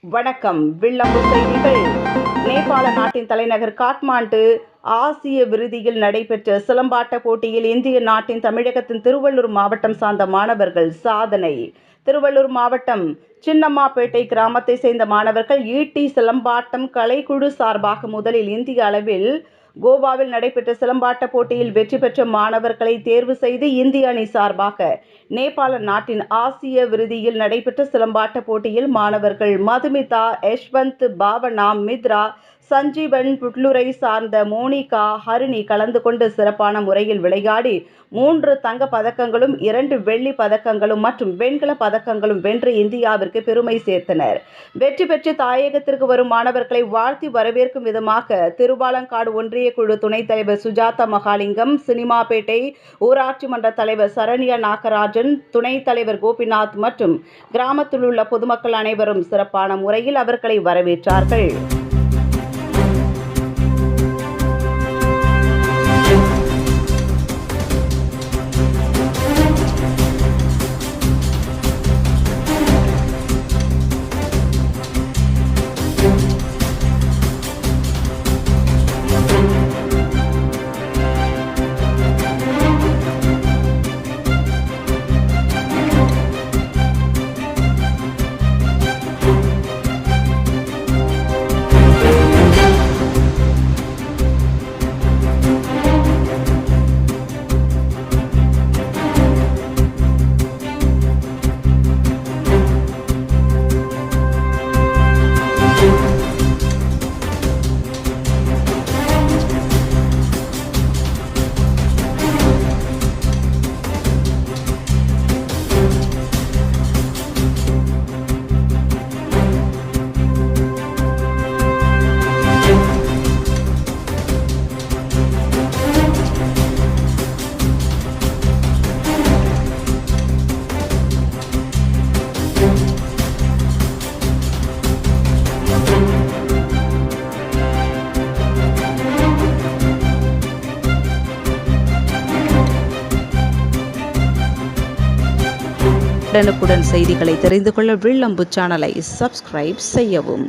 வணக்கம். வில்லம்பு செய்திகள். நேபாள நாட்டின் தலைநகர் காட்மாண்டு ஆசிய விருதியில் நடைபெற்ற சிலம்பாட்ட போட்டியில் இந்திய நாட்டின் தமிழகத்தின் திருவள்ளூர் மாவட்டம் சார்ந்த மாணவர்கள் சாதனை. திருவள்ளூர் மாவட்டம் சின்னம்மாப்பேட்டை கிராமத்தை சேர்ந்த மாணவர்கள் ஈட்டி சிலம்பாட்டம் கலைக்குழு சார்பாக முதலில் இந்திய அளவில் கோவாவில் நடைபெற்ற சிலம்பாட்ட போட்டியில் வெற்றி பெற்ற மாணவர்களை தேர்வு செய்து இந்திய அணி சார்பாக நேபாள நாட்டின் ஆசிய விருதியில் நடைபெற்ற சிலம்பாட்ட போட்டியில் மாணவர்கள் மதுமிதா, யஷ்வந்த், பாவனா, மித்ரா, சஞ்சீவன், புட்லுரை சார்ந்த மோனிகா, ஹரிணி கலந்து கொண்டு சிறப்பான முறையில் விளையாடி 3 தங்க பதக்கங்களும் 2 வெள்ளி பதக்கங்களும் மற்றும் வெண்கல பதக்கங்களும் வென்று இந்தியாவிற்கு பெருமை சேர்த்தனர். வெற்றி பெற்று தாயகத்திற்கு வரும் மாணவர்களை வாழ்த்தி வரவேற்கும் விதமாக திருவாலங்காடு ஒன்றிய குழு துணைத் தலைவர் சுஜாதா மகாலிங்கம், சினிமாப்பேட்டை ஊராட்சி மன்ற தலைவர் சரண்யா நாகராஜன், துணைத் தலைவர் கோபிநாத் மற்றும் கிராமத்தில் உள்ள பொதுமக்கள் அனைவரும் சிறப்பான முறையில் அவர்களை வரவேற்றார்கள். உடனுக்குடன் செய்திகளை தெரிந்து கொள்ள வில்லம்பு சேனலை சப்ஸ்கிரைப் செய்யவும்.